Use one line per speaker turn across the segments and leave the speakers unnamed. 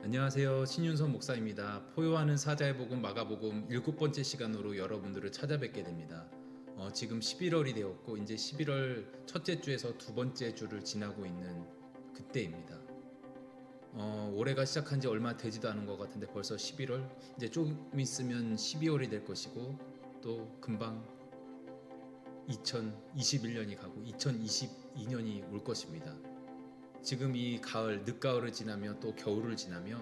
안녕하세요. 신윤선 목사입니다. 포효하는 사자의 복음 마가복음 7번째 시간으로 여러분들을 찾아뵙게 됩니다. 지금 11월이 되었고 이제 11월 첫째 주에서 두 번째 주를 지나고 있는 그때입니다. 올해가 시작한 지 얼마 되지도 않은 것 같은데 벌써 11월? 이제 조금 있으면 12월이 될 것이고 또 금방 2021년이 가고 2022년이 올 것입니다. 지금 이 가을, 늦가을을 지나며 또 겨울을 지나며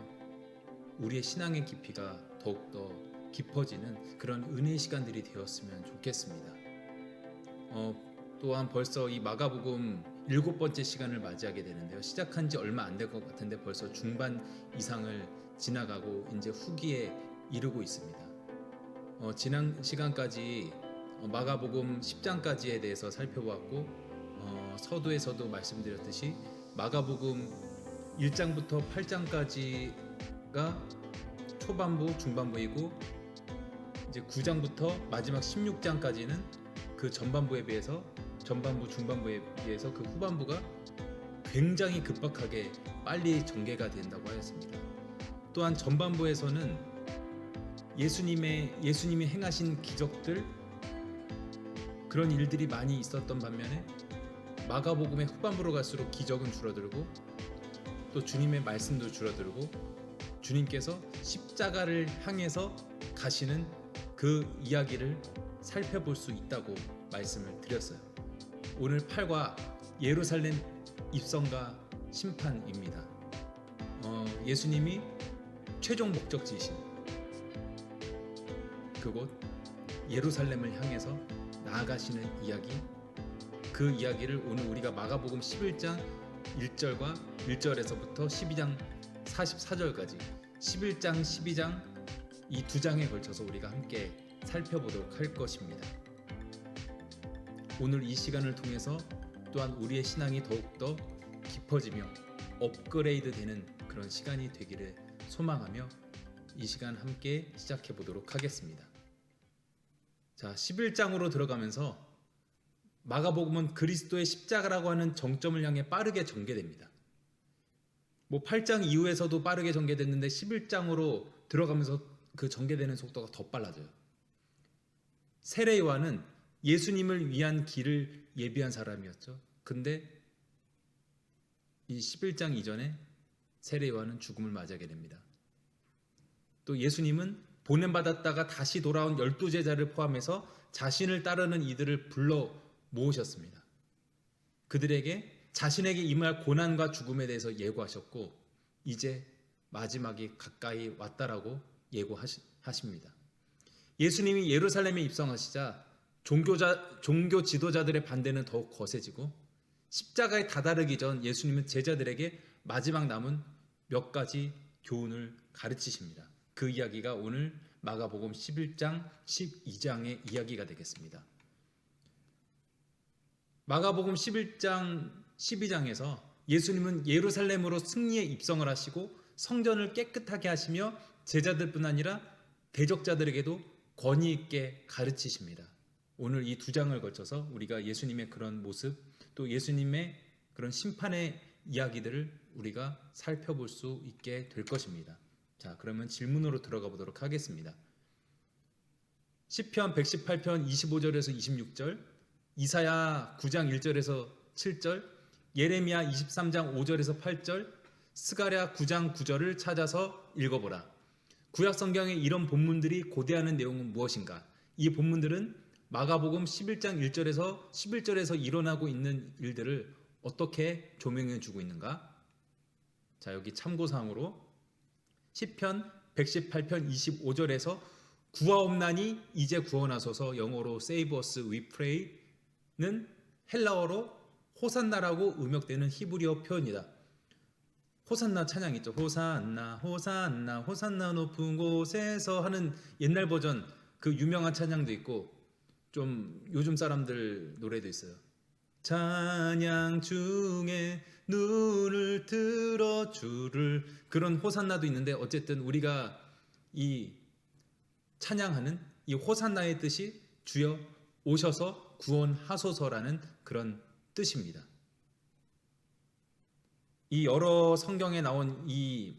우리의 신앙의 깊이가 더욱더 깊어지는 그런 은혜의 시간들이 되었으면 좋겠습니다. 또한 벌써 이 마가복음 7번째 시간을 맞이하게 되는데요. 시작한 지 얼마 안 될 것 같은데 벌써 중반 이상을 지나가고 이제 후기에 이르고 있습니다. 지난 시간까지 마가복음 10장까지에 대해서 살펴보았고 서두에서도 말씀드렸듯이 마가복음 1장부터 8장까지가 초반부, 중반부이고 이제 9장부터 마지막 16장까지는 그 전반부, 중반부에 비해서 그 후반부가 굉장히 급박하게 빨리 전개가 된다고 하였습니다. 또한 전반부에서는 예수님이 행하신 기적들, 그런 일들이 많이 있었던 반면에 마가복음의 후반부로 갈수록 기적은 줄어들고 또 주님의 말씀도 줄어들고 주님께서 십자가를 향해서 가시는 그 이야기를 살펴볼 수 있다고 말씀을 드렸어요. 오늘 8과 예루살렘 입성과 심판입니다. 예수님이 최종 목적지이신 그곳 예루살렘을 향해서 나아가시는 이야기, 그 이야기를 오늘 우리가 마가복음 11장 1절과 1절에서부터 12장 44절까지 11장 12장 이 두 장에 걸쳐서 우리가 함께 살펴보도록 할 것입니다. 오늘 이 시간을 통해서 또한 우리의 신앙이 더욱더 깊어지며 업그레이드 되는 그런 시간이 되기를 소망하며 이 시간 함께 시작해 보도록 하겠습니다. 자, 11장으로 들어가면서 마가복음은 그리스도의 십자가라고 하는 정점을 향해 빠르게 전개됩니다. 8장 이후에서도 빠르게 전개됐는데 11장으로 들어가면서 그 전개되는 속도가 더 빨라져요. 세례 요한은 예수님을 위한 길을 예비한 사람이었죠. 근데 이 11장 이전에 세례 요한은 죽음을 맞이하게 됩니다. 또 예수님은 보냄받았다가 다시 돌아온 12제자를 포함해서 자신을 따르는 이들을 불러 모으셨습니다. 그들에게 자신에게 임할 고난과 죽음에 대해서 예고하셨고 이제 마지막이 가까이 왔다라고 예고하십니다. 예수님이 예루살렘에 입성하시자 종교 지도자들의 반대는 더욱 거세지고 십자가에 다다르기 전 예수님은 제자들에게 마지막 남은 몇 가지 교훈을 가르치십니다. 그 이야기가 오늘 마가복음 11장 12장의 이야기가 되겠습니다. 마가복음 11장 12장에서 예수님은 예루살렘으로 승리에 입성을 하시고 성전을 깨끗하게 하시며 제자들뿐 아니라 대적자들에게도 권위 있게 가르치십니다. 오늘 이 두 장을 거쳐서 우리가 예수님의 그런 모습, 또 예수님의 그런 심판의 이야기들을 우리가 살펴볼 수 있게 될 것입니다. 자, 그러면 질문으로 들어가 보도록 하겠습니다. 시편 118편 25절에서 26절, 이사야 9장 1절에서 7절, 예레미야 23장 5절에서 8절, 스가랴 9장 9절을 찾아서 읽어보라. 구약 성경의 이런 본문들이 고대하는 내용은 무엇인가? 이 본문들은 마가복음 11장 1절에서 11절에서 일어나고 있는 일들을 어떻게 조명해 주고 있는가? 자, 여기 참고사항으로 시편 118편 25절에서 구하옵나니 이제 구원하소서, 영어로 Save us we pray는 헬라어로 호산나라고 음역되는 히브리어 표현이다. 호산나 찬양 있죠. 호산나 호산나 호산나 높은 곳에서 하는 옛날 버전 그 유명한 찬양도 있고 좀 요즘 사람들 노래도 있어요. 찬양 중에 눈을 들어 주를, 그런 호산나도 있는데 어쨌든 우리가 이 찬양하는 이 호산나의 뜻이 주여 오셔서 구원하소서라는 그런 뜻입니다. 이 여러 성경에 나온 이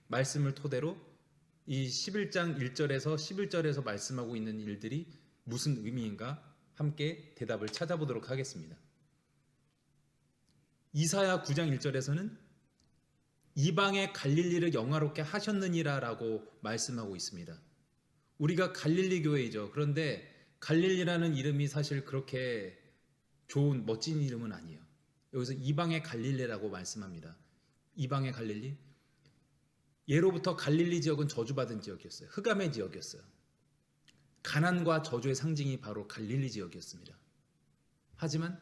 말씀을 토대로 이 11장 1절에서 11절에서 말씀하고 있는 일들이 무슨 의미인가 함께 대답을 찾아보도록 하겠습니다. 이사야 9장 1절에서는 이방의 갈릴리를 영화롭게 하셨느니라라고 말씀하고 있습니다. 우리가 갈릴리 교회이죠. 그런데 갈릴리라는 이름이 사실 그렇게 좋은 멋진 이름은 아니에요. 여기서 이방의 갈릴리라고 말씀합니다. 이방의 갈릴리? 예로부터 갈릴리 지역은 저주받은 지역이었어요. 흑암의 지역이었어요. 가난과 저주의 상징이 바로 갈릴리 지역이었습니다. 하지만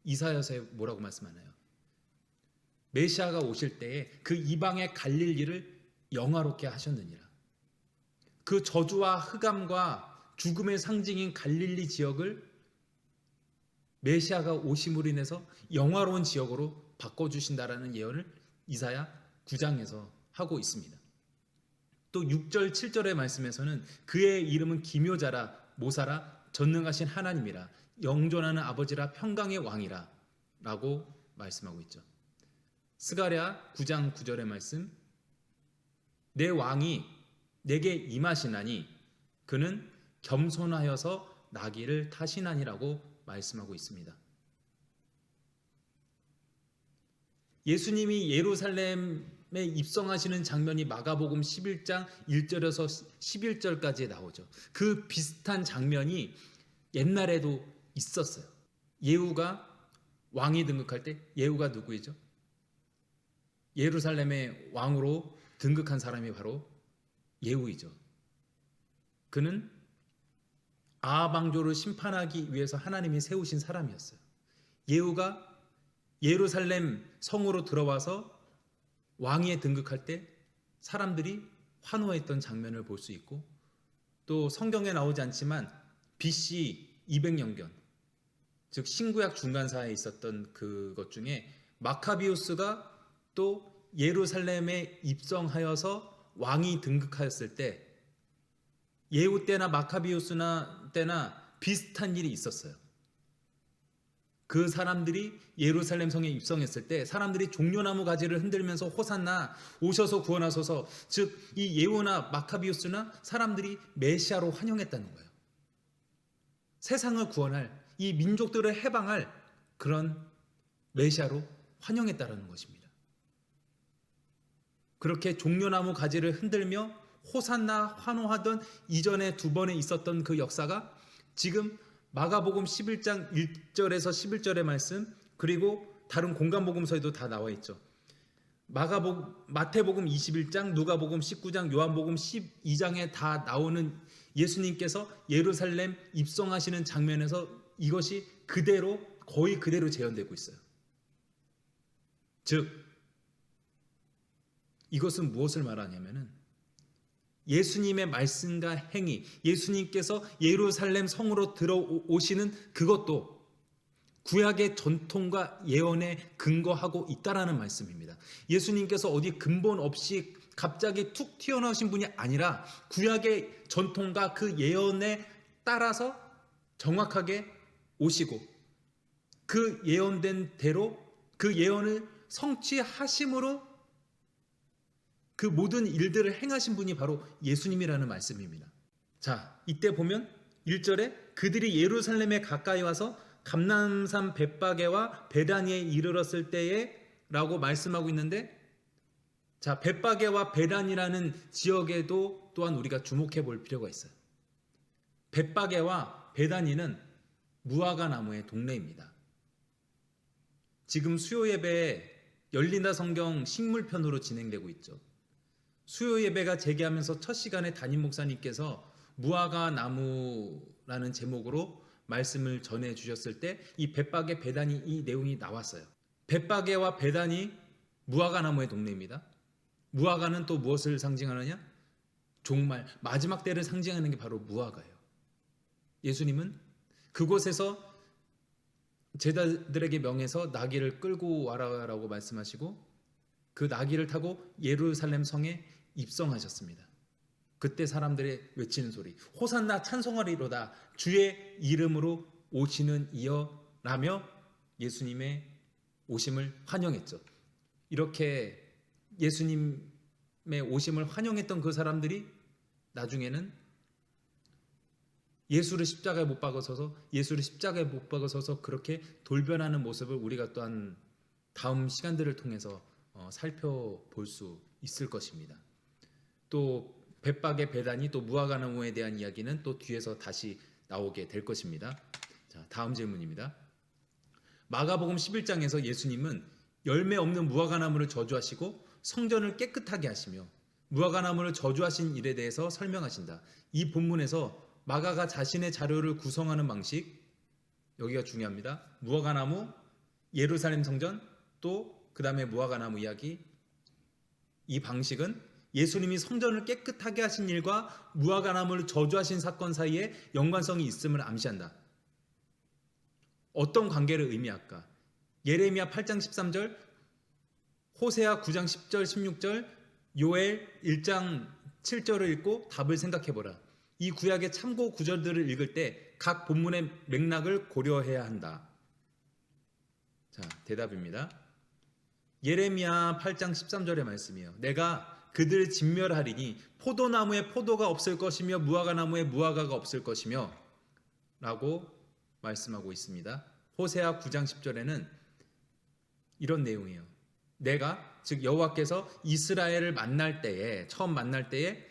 이사야서에 뭐라고 말씀하나요? 메시아가 오실 때에 그 이방의 갈릴리를 영화롭게 하셨느니라. 그 저주와 흑암과 죽음의 상징인 갈릴리 지역을 메시아가 오심으로 인해서 영화로운 지역으로 바꿔주신다라는 예언을 이사야 9장에서 하고 있습니다. 또 6절 7절의 말씀에서는 그의 이름은 기묘자라 모사라 전능하신 하나님이라 영존하는 아버지라 평강의 왕이라 라고 말씀하고 있죠. 스가랴 9장 9절의 말씀, 내 왕이 내게 임하시나니 그는 겸손하여서 나귀를 타시나니라고 말씀하고 있습니다. 예수님이 예루살렘에 입성하시는 장면이 마가복음 11장 1절에서 11절까지 나오죠. 그 비슷한 장면이 옛날에도 있었어요. 예후가 왕이 등극할 때, 예후가 누구이죠? 예루살렘의 왕으로 등극한 사람이 바로 예후이죠. 그는 아합 왕조를 심판하기 위해서 하나님이 세우신 사람이었어요. 예후가 예루살렘 성으로 들어와서 왕위에 등극할 때 사람들이 환호했던 장면을 볼 수 있고, 또 성경에 나오지 않지만 BC 200년경, 즉 신구약 중간사에 있었던 그것 중에 마카비우스가 또 예루살렘에 입성하여서 왕이 등극하였을 때 예후 때나 마카비우스나 때나 비슷한 일이 있었어요. 그 사람들이 예루살렘 성에 입성했을 때 사람들이 종려나무 가지를 흔들면서 호산나 오셔서 구원하소서, 즉 이 예후나 마카비우스나 사람들이 메시아로 환영했다는 거예요. 세상을 구원할, 이 민족들을 해방할 그런 메시아로 환영했다라는 것입니다. 그렇게 종려나무 가지를 흔들며 호산나 환호하던 이전에 두 번에 있었던 그 역사가 지금 마가복음 11장 1절에서 11절의 말씀, 그리고 다른 공간복음서에도 다 나와 있죠. 마태복음 21장, 누가복음 19장, 요한복음 12장에 다 나오는 예수님께서 예루살렘 입성하시는 장면에서 이것이 그대로, 거의 그대로 재현되고 있어요. 즉 이것은 무엇을 말하냐면은 예수님의 말씀과 행위, 예수님께서 예루살렘 성으로 들어오시는 그것도 구약의 전통과 예언에 근거하고 있다라는 말씀입니다. 예수님께서 어디 근본 없이 갑자기 툭 튀어나오신 분이 아니라 구약의 전통과 그 예언에 따라서 정확하게 오시고 그 예언된 대로 그 예언을 성취하심으로 그 모든 일들을 행하신 분이 바로 예수님이라는 말씀입니다. 자, 이때 보면 1절에 그들이 예루살렘에 가까이 와서 감람산 벳바게와 베다니에 이르렀을 때에 라고 말씀하고 있는데, 자, 벳바게와 베다니라는 지역에도 또한 우리가 주목해 볼 필요가 있어요. 벳바게와 베다니는 무화과 나무의 동네입니다. 지금 수요 예배에 열린다 성경 식물편으로 진행되고 있죠. 수요 예배가 재개하면서 첫 시간에 담임 목사님께서 무화과 나무라는 제목으로 말씀을 전해 주셨을 때 이 벳바게 베다니 이 내용이 나왔어요. 벳바게와 베다니 무화과 나무의 동네입니다. 무화과는 또 무엇을 상징하느냐? 종말, 마지막 때를 상징하는 게 바로 무화과예요. 예수님은 그곳에서 제자들에게 명해서 나귀를 끌고 와라라고 말씀하시고 그 나귀를 타고 예루살렘 성에 입성하셨습니다. 그때 사람들의 외치는 소리, 호산나 찬송하리로다, 주의 이름으로 오시는 이여 라며 예수님의 오심을 환영했죠. 이렇게 예수님 오심을 환영했던 그 사람들이 나중에는 예수를 십자가에 못 박아서서 그렇게 돌변하는 모습을 우리가 또한 다음 시간들을 통해서 살펴볼 수 있을 것입니다. 또 벳박의 배단이 또 무화과나무에 대한 이야기는 또 뒤에서 다시 나오게 될 것입니다. 자, 다음 질문입니다. 마가복음 11장에서 예수님은 열매 없는 무화과나무를 저주하시고 성전을 깨끗하게 하시며 무화과나무를 저주하신 일에 대해서 설명하신다. 이 본문에서 마가가 자신의 자료를 구성하는 방식, 여기가 중요합니다. 무화과나무, 예루살렘 성전, 또 그 다음에 무화과나무 이야기. 이 방식은 예수님이 성전을 깨끗하게 하신 일과 무화과나무를 저주하신 사건 사이에 연관성이 있음을 암시한다. 어떤 관계를 의미할까? 예레미야 8장 13절, 호세아 9장 10절 16절, 요엘 1장 7절을 읽고 답을 생각해보라. 이 구약의 참고 구절들을 읽을 때 각 본문의 맥락을 고려해야 한다. 자, 대답입니다. 예레미야 8장 13절의 말씀이에요. 내가 그들을 진멸하리니 포도나무에 포도가 없을 것이며 무화과나무에 무화과가 없을 것이며 라고 말씀하고 있습니다. 호세아 9장 10절에는 이런 내용이에요. 내가 즉 여호와께서 이스라엘을 만날 때에 처음 만날 때에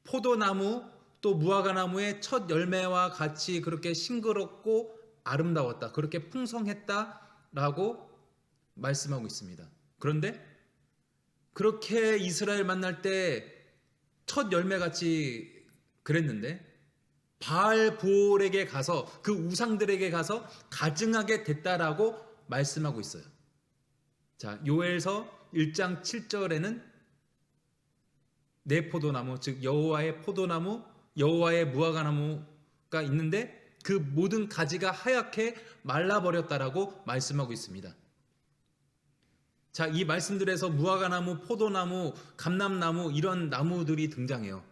포도나무 또 무화과나무의 첫 열매와 같이 그렇게 싱그럽고 아름다웠다. 그렇게 풍성했다라고 말씀하고 있습니다. 그런데 그렇게 이스라엘 만날 때 첫 열매같이 그랬는데 바알보올에게 가서 그 우상들에게 가서 가증하게 됐다라고 말씀하고 있어요. 자, 요엘서 1장 7절에는 내 포도나무 즉 여호와의 포도나무 여호와의 무화과나무가 있는데 그 모든 가지가 하얗게 말라버렸다라고 말씀하고 있습니다. 자, 이 말씀들에서 무화과나무, 포도나무, 감람나무 이런 나무들이 등장해요.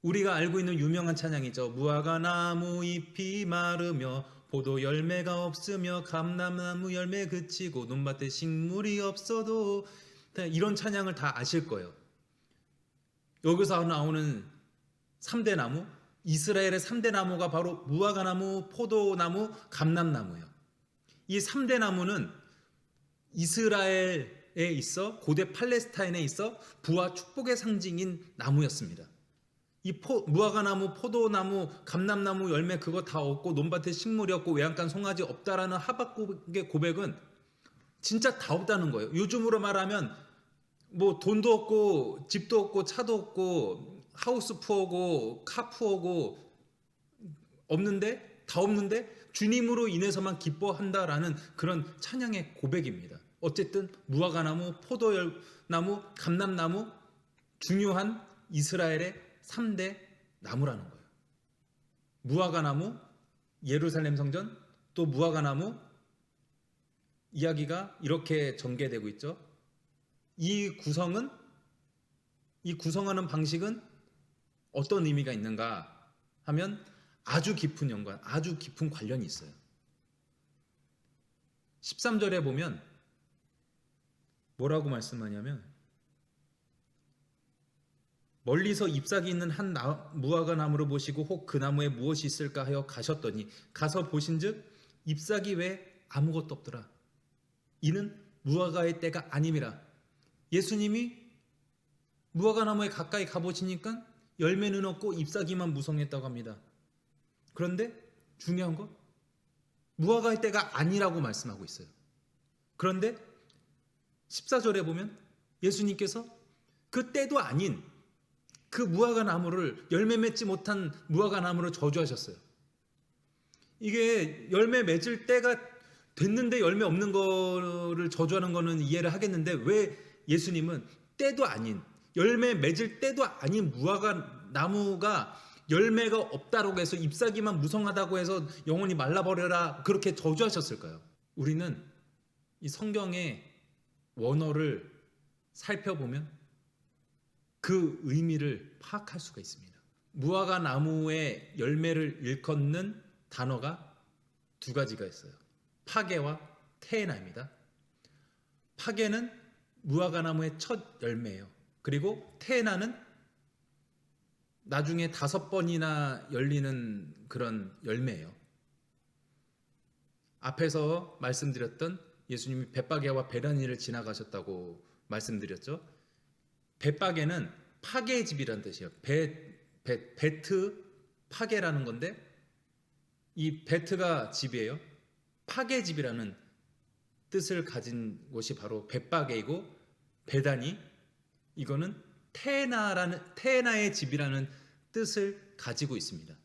우리가 알고 있는 유명한 찬양이죠. 무화과나무 잎이 마르며 포도 열매가 없으며 감람나무 열매 그치고 논밭에 식물이 없어도 이런 찬양을 다 아실 거예요. 여기서 나오는 3대 나무, 이스라엘의 3대 나무가 바로 무화과나무, 포도나무, 감람나무예요. 이 3대 나무는 이스라엘에 있어 고대 팔레스타인에 있어 부와 축복의 상징인 나무였습니다. 이 무화과나무, 포도나무, 감람나무 열매 그거 다 없고 논밭에 식물이 없고 외양간 송아지 없다라는 하박국의 고백은 진짜 다 없다는 거예요. 요즘으로 말하면 뭐 돈도 없고 집도 없고 차도 없고 하우스 푸어고 카 푸어고 없는데 다 없는데 주님으로 인해서만 기뻐한다라는 그런 찬양의 고백입니다. 어쨌든 무화과나무, 포도나무, 감람나무 중요한 이스라엘의 3대 나무라는 거예요. 무화과나무, 예루살렘 성전, 또 무화과나무 이야기가 이렇게 전개되고 있죠. 이 구성하는 방식은 어떤 의미가 있는가 하면 아주 깊은 연관, 아주 깊은 관련이 있어요. 13절에 보면 뭐라고 말씀하냐면 멀리서 잎사귀 있는 한 무화과 나무를 보시고 혹 그 나무에 무엇이 있을까 하여 가셨더니 가서 보신즉 잎사귀 외에 아무것도 없더라. 이는 무화과의 때가 아님이라. 예수님이 무화과 나무에 가까이 가보시니까 열매는 없고 잎사귀만 무성했다고 합니다. 그런데 중요한 건 무화과의 때가 아니라고 말씀하고 있어요. 그런데 14절에 보면 예수님께서 그 때도 아닌 그 무화과 나무를 열매 맺지 못한 무화과 나무를 저주하셨어요. 이게 열매 맺을 때가 됐는데 열매 없는 거를 저주하는 거는 이해를 하겠는데 왜 예수님은 때도 아닌 열매 맺을 때도 아닌 무화과 나무가 열매가 없다고 해서 잎사귀만 무성하다고 해서 영원히 말라버려라 그렇게 저주하셨을까요? 우리는 이 성경의 원어를 살펴보면 그 의미를 파악할 수가 있습니다. 무화과 나무의 열매를 일컫는 단어가 두 가지가 있어요. 파게와 테에나입니다. 파게는 무화과 나무의 첫 열매예요. 그리고 테나는 나중에 5번이나 열리는 그런 열매예요. 앞에서 말씀드렸던 예수님이 벳바게와 베다니를 지나가셨다고 말씀드렸죠. 벳바게는 파괴의 집이라는 뜻이에요. 베트 파괴라는 건데, 이 베트가 집이에요. 파괴 집이라는 뜻을 가진 곳이 바로 벳바게이고, 베다니 이거는 테나의 집이라는 뜻을 가지고 있습니다.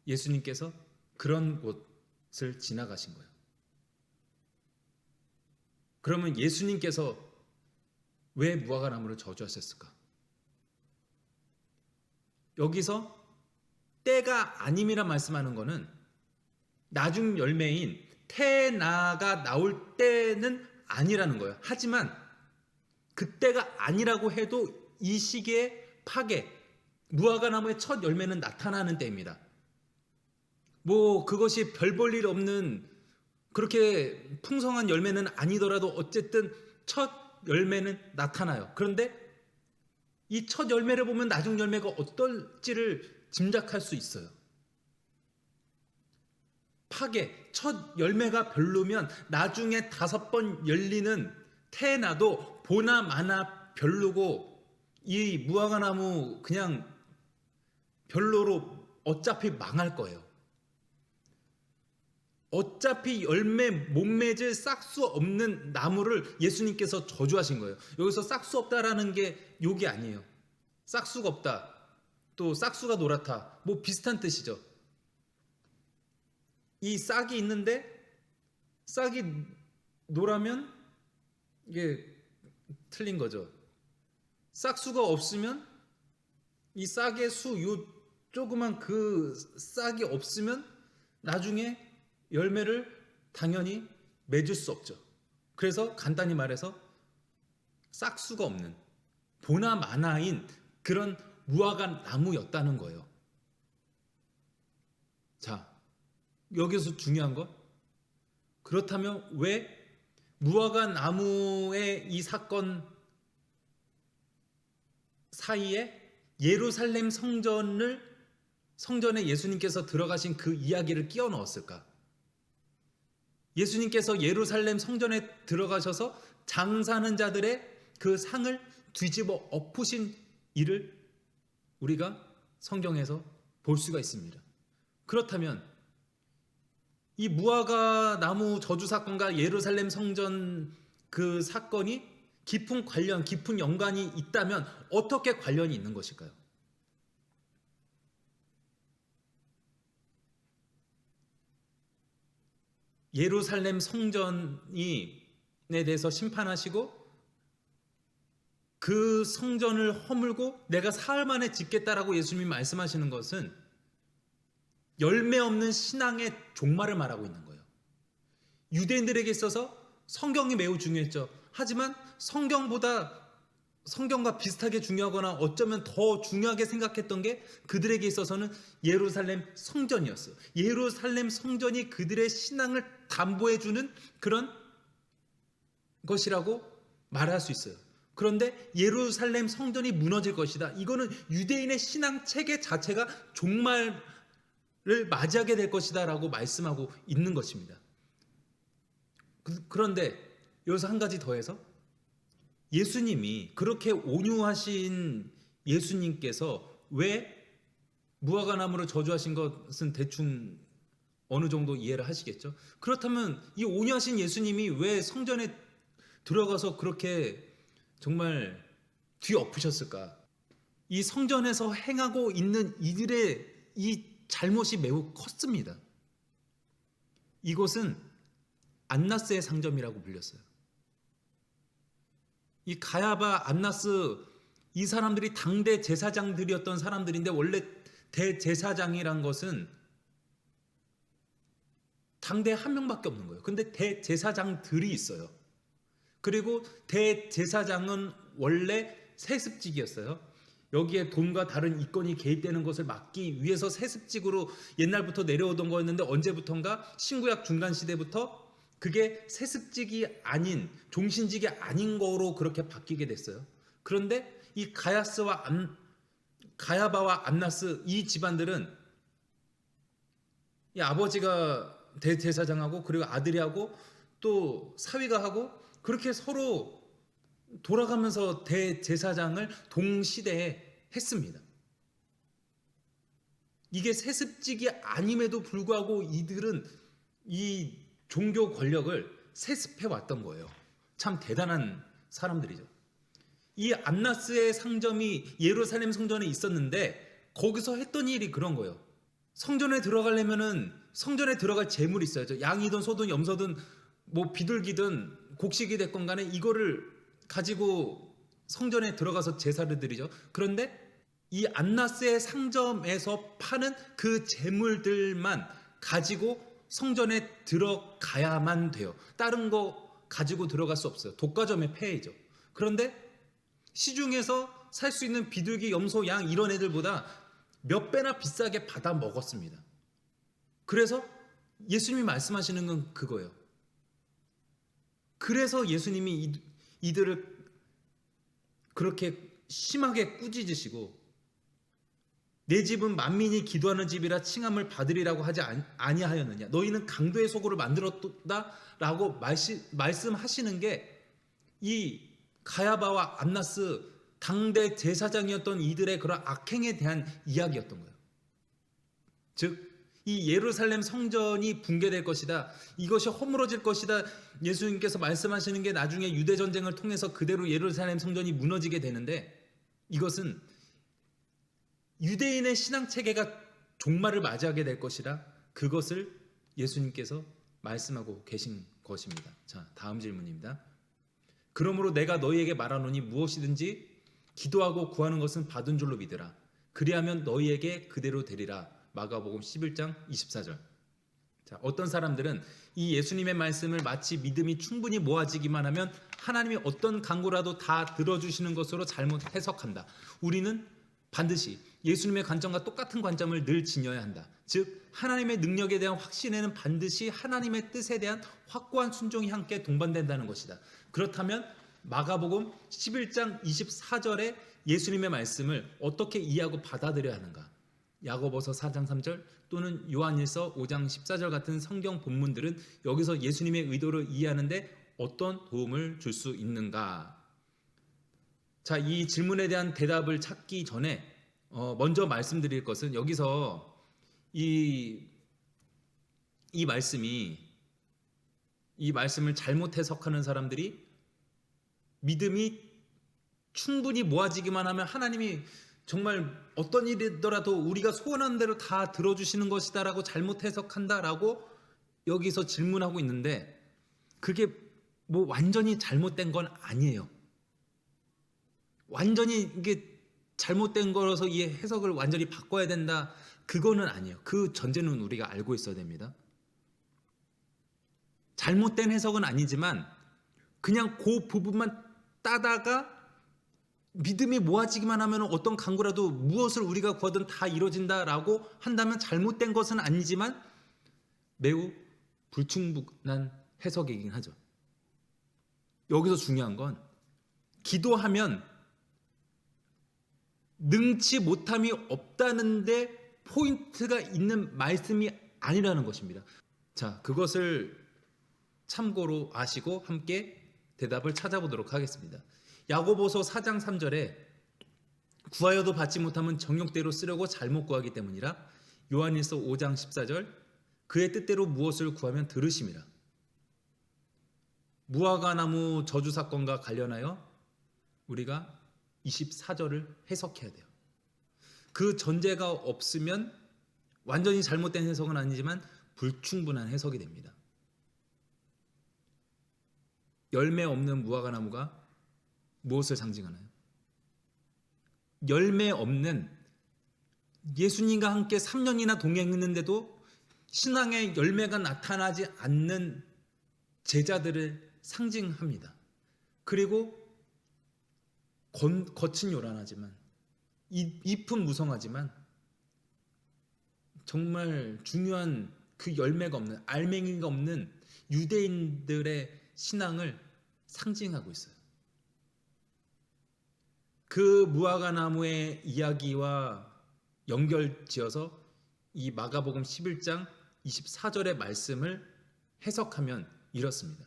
예수님께서 그런 곳을 지나가신 거예요. 그러면 예수님께서 왜 무화과나무를 저주하셨을까? 여기서 때가 아님이라 말씀하는 것은 나중 열매인 테나가 나올 때는 아니라는 거예요. 하지만 그때가 아니라고 해도 이 시기에 파괴, 무화과나무의 첫 열매는 나타나는 때입니다. 그것이 별 볼 일 없는 그렇게 풍성한 열매는 아니더라도 어쨌든 첫 열매는 나타나요. 그런데 이 첫 열매를 보면 나중 열매가 어떨지를 짐작할 수 있어요. 파괴, 첫 열매가 별로면 나중에 5번 열리는 테나도 보나 마나 별로고, 이 무화과나무 그냥 별로로 어차피 망할 거예요. 어차피 열매 못 맺을 싹수 없는 나무를 예수님께서 저주하신 거예요. 여기서 싹수 없다라는 게 욕이 아니에요. 싹수가 없다, 또 싹수가 노랗다, 비슷한 뜻이죠. 이 싹이 있는데 싹이 노라면 이게 틀린 거죠. 싹수가 없으면, 이 싹의 요 조그만 그 싹이 없으면 나중에 열매를 당연히 맺을 수 없죠. 그래서 간단히 말해서 싹수가 없는, 보나 마나인 그런 무화과 나무였다는 거예요. 자, 여기서 중요한 것, 그렇다면 왜 무화과 나무의 이 사건 사이에 예루살렘 성전에 예수님께서 들어가신 그 이야기를 끼워 넣었을까? 예수님께서 예루살렘 성전에 들어가셔서 장사하는 자들의 그 상을 뒤집어 엎으신 일을 우리가 성경에서 볼 수가 있습니다. 그렇다면 이 무화과 나무 저주 사건과 예루살렘 성전 그 사건이 깊은 연관이 있다면 어떻게 관련이 있는 것일까요? 예루살렘 성전에 대해서 심판하시고 그 성전을 허물고 내가 사흘 만에 짓겠다라고 예수님이 말씀하시는 것은 열매 없는 신앙의 종말을 말하고 있는 거예요. 유대인들에게 있어서 성경이 매우 중요했죠. 하지만 성경과 비슷하게 중요하거나 어쩌면 더 중요하게 생각했던 게 그들에게 있어서는 예루살렘 성전이었어요. 예루살렘 성전이 그들의 신앙을 담보해주는 그런 것이라고 말할 수 있어요. 그런데 예루살렘 성전이 무너질 것이다. 이거는 유대인의 신앙 체계 자체가 종말을 맞이하게 될 것이다 라고 말씀하고 있는 것입니다. 그런데 여기서 한 가지 더해서 예수님이 그렇게 온유하신 예수님께서 왜 무화과나무를 저주하신 것은 대충 어느 정도 이해를 하시겠죠? 그렇다면 이 온유하신 예수님이 왜 성전에 들어가서 그렇게 정말 뒤엎으셨을까? 이 성전에서 행하고 있는 이들의 이 잘못이 매우 컸습니다. 이곳은 안나스의 상점이라고 불렸어요. 이 가야바, 안나스, 이 사람들이 당대 제사장들이었던 사람들인데, 원래 대제사장이란 것은 당대 한 명밖에 없는 거예요. 근데 대제사장들이 있어요. 그리고 대제사장은 원래 세습직이었어요. 여기에 돈과 다른 이권이 개입되는 것을 막기 위해서 세습직으로 옛날부터 내려오던 거였는데, 언제부턴가 신구약 중간 시대부터 그게 세습직이 아닌 종신직이 아닌 거로 그렇게 바뀌게 됐어요. 그런데 이 가야바와 안나스 이 집안들은 이 아버지가 대제사장하고 그리고 아들이 하고 또 사위가 하고 그렇게 서로 돌아가면서 대제사장을 동시대에 했습니다. 이게 세습직이 아님에도 불구하고 이들은 이 종교 권력을 세습해 왔던 거예요. 참 대단한 사람들이죠. 이 안나스의 상점이 예루살렘 성전에 있었는데 거기서 했던 일이 그런 거예요. 성전에 들어가려면은 성전에 들어갈 재물이 있어야죠. 양이든 소든 염소든 뭐 비둘기든 곡식이 됐건 간에 이거를 가지고 성전에 들어가서 제사를 드리죠. 그런데 이 안나스의 상점에서 파는 그 재물들만 가지고 성전에 들어가야만 돼요. 다른 거 가지고 들어갈 수 없어요. 독과점의 폐해죠. 그런데 시중에서 살 수 있는 비둘기, 염소, 양 이런 애들보다 몇 배나 비싸게 받아 먹었습니다. 그래서 예수님이 말씀하시는 건 그거예요. 그래서 예수님이 이들을 그렇게 심하게 꾸짖으시고 내 집은 만민이 기도하는 집이라 칭함을 받으리라고 하지 아니하였느냐. 너희는 강도의 소굴을 만들었다라고 말씀하시는 게 이 가야바와 안나스 당대 제사장이었던 이들의 그런 악행에 대한 이야기였던 거예요. 즉 이 예루살렘 성전이 붕괴될 것이다. 이것이 허물어질 것이다. 예수님께서 말씀하시는 게 나중에 유대 전쟁을 통해서 그대로 예루살렘 성전이 무너지게 되는데 이것은 유대인의 신앙 체계가 종말을 맞이하게 될 것이라 그것을 예수님께서 말씀하고 계신 것입니다. 자, 다음 질문입니다. 그러므로 내가 너희에게 말하노니 무엇이든지 기도하고 구하는 것은 받은 줄로 믿으라. 그리하면 너희에게 그대로 되리라. 마가복음 11장 24절. 자, 어떤 사람들은 이 예수님의 말씀을 마치 믿음이 충분히 모아지기만 하면 하나님이 어떤 간구라도 다 들어주시는 것으로 잘못 해석한다. 우리는 반드시 예수님의 관점과 똑같은 관점을 늘 지녀야 한다. 즉 하나님의 능력에 대한 확신에는 반드시 하나님의 뜻에 대한 확고한 순종이 함께 동반된다는 것이다. 그렇다면 마가복음 11장 24절에 예수님의 말씀을 어떻게 이해하고 받아들여야 하는가? 야고보서 4장 3절 또는 요한일서 5장 14절 같은 성경 본문들은 여기서 예수님의 의도를 이해하는데 어떤 도움을 줄 수 있는가? 자, 이 질문에 대한 대답을 찾기 전에 먼저 말씀드릴 것은 여기서 이 말씀을 잘못 해석하는 사람들이 믿음이 충분히 모아지기만 하면 하나님이 정말 어떤 일이더라도 우리가 소원하는 대로 다 들어주시는 것이다라고 잘못 해석한다라고 여기서 질문하고 있는데 그게 뭐 완전히 잘못된 건 아니에요. 완전히 이게 잘못된 거라서 이 해석을 완전히 바꿔야 된다. 그거는 아니에요. 그 전제는 우리가 알고 있어야 됩니다. 잘못된 해석은 아니지만 그냥 그 부분만 따다가 믿음이 모아지기만 하면 어떤 간구라도 무엇을 우리가 구하든 다 이루어진다라고 한다면 잘못된 것은 아니지만 매우 불충분한 해석이긴 하죠. 여기서 중요한 건 기도하면 능치 못함이 없다는데 포인트가 있는 말씀이 아니라는 것입니다. 자, 그것을 참고로 아시고 함께 대답을 찾아보도록 하겠습니다. 야고보서 4장 3절에 구하여도 받지 못하면 정욕대로 쓰려고 잘못 구하기 때문이라. 요한일서 5장 14절 그의 뜻대로 무엇을 구하면 들으심이라. 무화과 나무 저주 사건과 관련하여 우리가 24절을 해석해야 돼요. 그 전제가 없으면 완전히 잘못된 해석은 아니지만 불충분한 해석이 됩니다. 열매 없는 무화과 나무가 무엇을 상징하나요? 열매 없는 예수님과 함께 3년이나 동행했는데도 신앙의 열매가 나타나지 않는 제자들을 상징합니다. 그리고 겉은 요란하지만 잎은 무성하지만 정말 중요한 그 열매가 없는 알맹이가 없는 유대인들의 신앙을 상징하고 있어요. 그 무화과 나무의 이야기와 연결지어서 이 마가복음 11장 24절의 말씀을 해석하면 이렇습니다.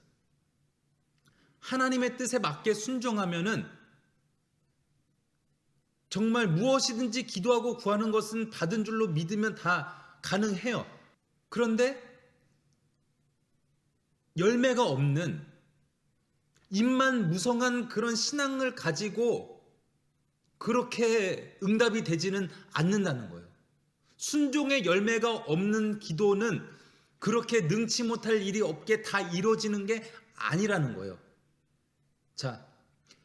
하나님의 뜻에 맞게 순종하면은 정말 무엇이든지 기도하고 구하는 것은 받은 줄로 믿으면 다 가능해요. 그런데 열매가 없는 입만 무성한 그런 신앙을 가지고 그렇게 응답이 되지는 않는다는 거예요. 순종의 열매가 없는 기도는 그렇게 능치 못할 일이 없게 다 이루어지는 게 아니라는 거예요. 자,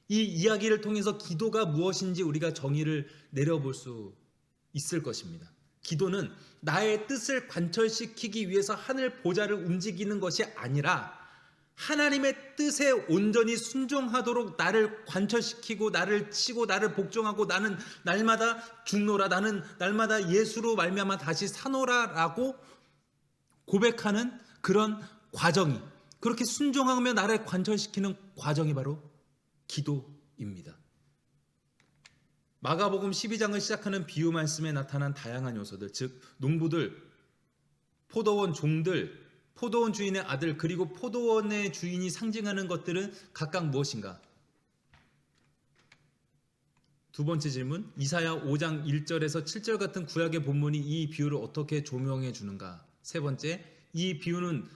이 이야기를 통해서 기도가 무엇인지 우리가 정의를 내려볼 수 있을 것입니다. 기도는 나의 뜻을 관철시키기 위해서 하늘 보좌를 움직이는 것이 아니라 하나님의 뜻에 온전히 순종하도록 나를 관철시키고 나를 치고 나를 복종하고 나는 날마다 죽노라, 나는 날마다 예수로 말미암아 다시 사노라라고 고백하는 그런 과정이, 그렇게 순종하며 나를 관철시키는 과정이 바로 기도입니다. 마가복음 12장을 시작하는 비유 말씀에 나타난 다양한 요소들, 즉 농부들, 포도원 종들, 포도원 주인의 아들, 그리고 포도원의 주인이 상징하는 것들은 각각 무엇인가? 두 번째 질문, 이사야 5장 1절에서 7절 같은 구약의 본문이 이 비유를 어떻게 조명해 주는가? 세 번째, 이 비유는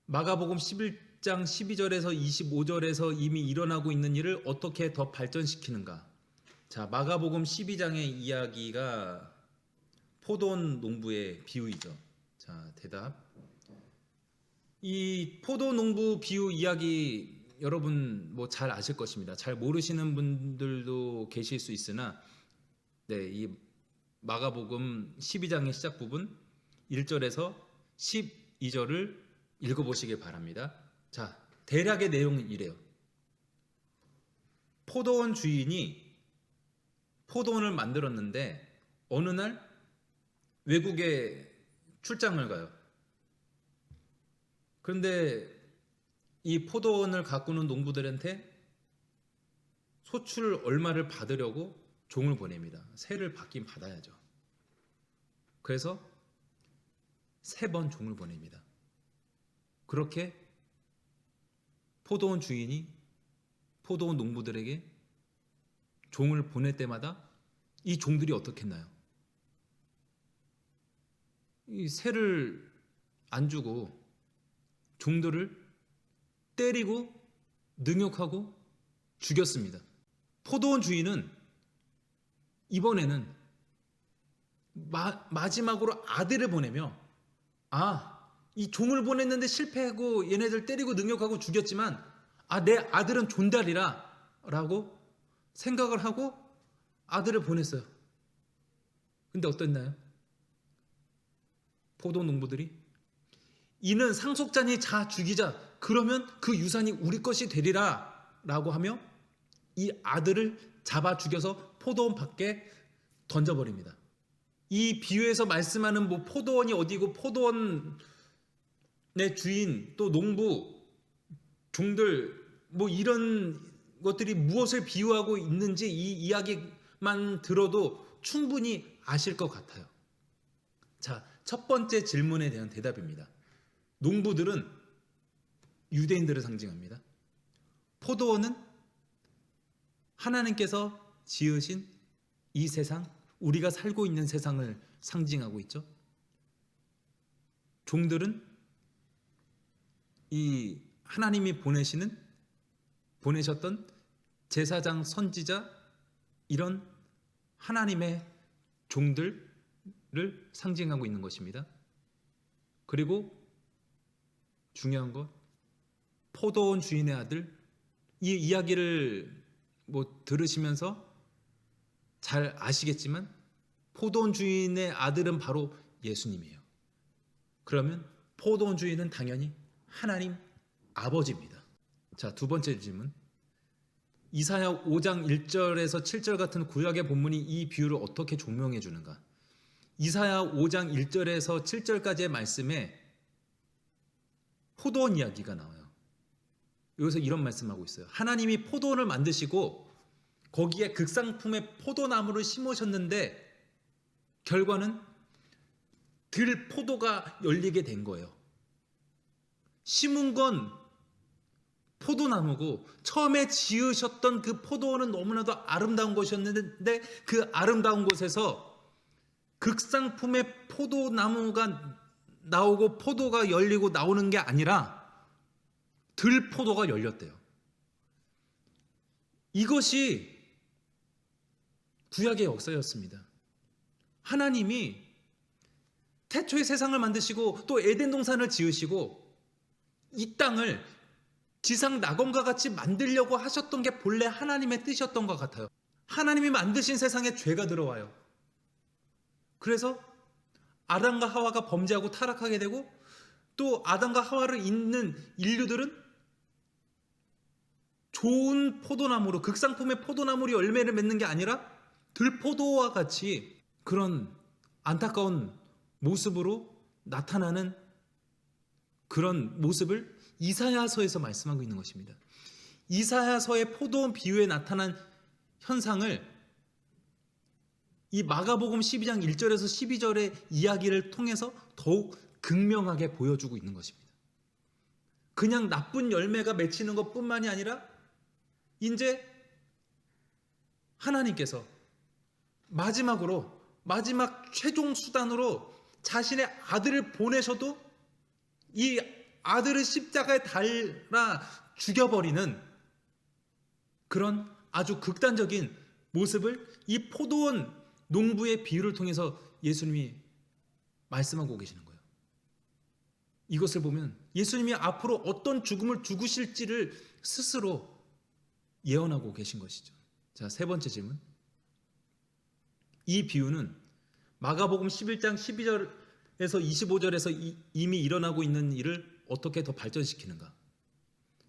마가복음 11장 12절에서 25절에서 이미 일어나고 있는 일을 어떻게 더 발전시키는가? 자, 마가복음 12장의 이야기가 포도원 농부의 비유이죠. 자, 대답. 이 포도 농부 비유 이야기 여러분 뭐 잘 아실 것입니다. 잘 모르시는 분들도 계실 수 있으나 이 마가복음 12장의 시작 부분 1절에서 12절을 읽어보시길 바랍니다. 자, 대략의 내용은 이래요. 포도원 주인이 포도원을 만들었는데 어느 날 외국에 출장을 가요. 그런데 이 포도원을 가꾸는 농부들한테 소출 얼마를 받으려고 종을 보냅니다. 세를 받긴 받아야죠. 그래서 3번 종을 보냅니다. 그렇게 포도원 주인이 포도원 농부들에게 종을 보낼 때마다 이 종들이 어떻게 했나요? 이 세를 안 주고 종들을 때리고 능욕하고 죽였습니다. 포도원 주인은 이번에는 마지막으로 아들을 보내며 이 종을 보냈는데 실패하고 얘네들 때리고 능욕하고 죽였지만 내 아들은 존달이라 라고 생각을 하고 아들을 보냈어요. 근데 어땠나요? 포도 농부들이 이는 상속자니 자 죽이자, 그러면 그 유산이 우리 것이 되리라 라고 하며 이 아들을 잡아 죽여서 포도원 밖에 던져버립니다. 이 비유에서 말씀하는 뭐 포도원이 어디고 포도원의 주인 또 농부 종들 뭐 이런 것들이 무엇을 비유하고 있는지 이 이야기만 들어도 충분히 아실 것 같아요. 자, 첫 번째 질문에 대한 대답입니다. 농부들은 유대인들을 상징합니다. 포도원은 하나님께서 지으신 이 세상, 우리가 살고 있는 세상을 상징하고 있죠. 종들은 이 하나님이 보내셨던 제사장, 선지자, 이런 하나님의 종들을 상징하고 있는 것입니다. 그리고 중요한 것, 포도원 주인의 아들, 이 이야기를 뭐 들으시면서 잘 아시겠지만 포도원 주인의 아들은 바로 예수님이에요. 그러면 포도원 주인은 당연히 하나님 아버지입니다. 자, 두 번째 질문. 이사야 5장 1절에서 7절 같은 구약의 본문이 이 비유를 어떻게 조명해 주는가? 이사야 5장 1절에서 7절까지의 말씀에 포도원 이야기가 나와요. 여기서 이런 말씀하고 있어요. 하나님이 포도원을 만드시고 거기에 극상품의 포도나무를 심으셨는데 결과는 들포도가 열리게 된 거예요. 심은 건 포도나무고 처음에 지으셨던 그 포도원은 너무나도 아름다운 곳이었는데 그 아름다운 곳에서 극상품의 포도나무가 나오고 포도가 열리고 나오는 게 아니라 들포도가 열렸대요. 이것이 구약의 역사였습니다. 하나님이 태초에 세상을 만드시고 또 에덴 동산을 지으시고 이 땅을 지상 낙원과 같이 만들려고 하셨던 게 본래 하나님의 뜻이었던 것 같아요. 하나님이 만드신 세상에 죄가 들어와요. 그래서 아담과 하와가 범죄하고 타락하게 되고 또 아담과 하와를 잇는 인류들은 좋은 포도나무로 극상품의 포도나무로 열매를 맺는 게 아니라 들포도와 같이 그런 안타까운 모습으로 나타나는 그런 모습을 이사야서에서 말씀하고 있는 것입니다. 이사야서의 포도원 비유에 나타난 현상을 이 마가복음 12장 1절에서 12절의 이야기를 통해서 더욱 극명하게 보여주고 있는 것입니다. 그냥 나쁜 열매가 맺히는 것뿐만이 아니라 이제 하나님께서 마지막 최종 수단으로 자신의 아들을 보내셔도 이 아들을 십자가에 달아 죽여버리는 그런 아주 극단적인 모습을 이 포도원 농부의 비유를 통해서 예수님이 말씀하고 계시는 거예요. 이것을 보면 예수님이 앞으로 어떤 죽음을 죽으실지를 스스로 예언하고 계신 것이죠. 자, 세 번째 질문. 이 비유는 마가복음 11장 12절에서 25절에서 이미 일어나고 있는 일을 어떻게 더 발전시키는가?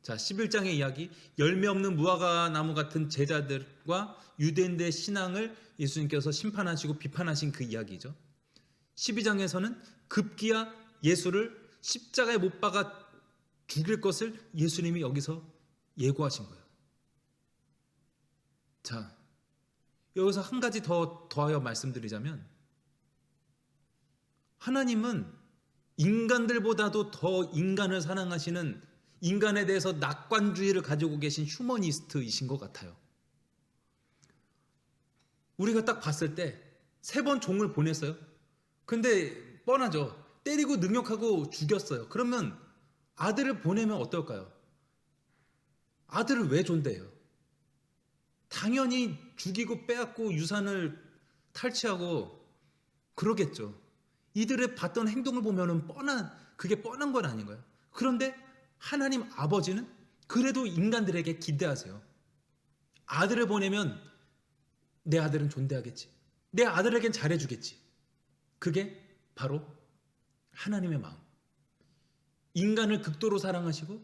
자, 11장의 이야기, 열매 없는 무화과 나무 같은 제자들과 유대인들의 신앙을 예수님께서 심판하시고 비판하신 그 이야기죠. 12장에서는 급기야 예수를 십자가에 못 박아 죽일 것을 예수님이 여기서 예고하신 거예요. 자, 여기서 한 가지 더 더하여 말씀드리자면 하나님은 인간들보다도 더 인간을 사랑하시는 인간에 대해서 낙관주의를 가지고 계신 휴머니스트이신 것 같아요. 우리가 딱 봤을 때 3번 종을 보냈어요. 근데 뻔하죠. 때리고 능욕하고 죽였어요. 그러면 아들을 보내면 어떨까요? 아들을 왜 존대해요? 당연히 죽이고 빼앗고 유산을 탈취하고 그러겠죠. 이들의 봤던 행동을 보면은 그게 뻔한 건 아닌가요? 그런데 하나님 아버지는 그래도 인간들에게 기대하세요. 아들을 보내면 내 아들은 존대하겠지. 내 아들에겐 잘해주겠지. 그게 바로 하나님의 마음. 인간을 극도로 사랑하시고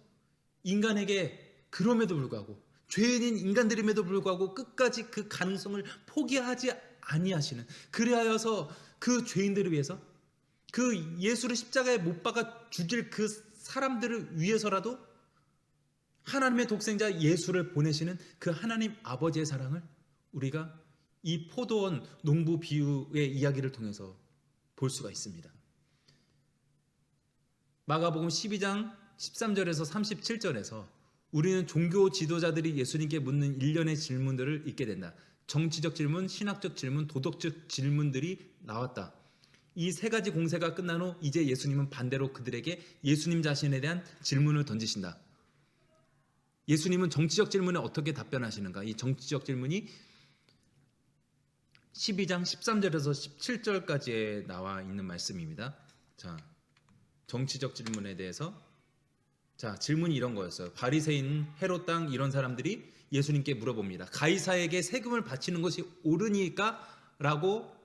인간에게 그럼에도 불구하고 죄인인 인간들임에도 불구하고 끝까지 그 가능성을 포기하지 아니하시는, 그리하여서 그 죄인들을 위해서 그 예수를 십자가에 못 박아 죽일 그 사람들을 위해서라도 하나님의 독생자 예수를 보내시는 그 하나님 아버지의 사랑을 우리가 이 포도원 농부 비유의 이야기를 통해서 볼 수가 있습니다. 마가복음 12장 13절에서 37절에서 우리는 종교 지도자들이 예수님께 묻는 일련의 질문들을 읽게 된다. 정치적 질문, 신학적 질문, 도덕적 질문들이 나왔다. 이 3가지 공세가 끝난 후 이제 예수님은 반대로 그들에게 예수님 자신에 대한 질문을 던지신다. 예수님은 정치적 질문에 어떻게 답변하시는가? 이 정치적 질문이 12장 13절에서 17절까지에 나와 있는 말씀입니다. 자, 정치적 질문에 대해서 질문이 이런 거였어요. 바리새인, 헤롯 당 이런 사람들이 예수님께 물어봅니다. 가이사에게 세금을 바치는 것이 옳으니까? 라고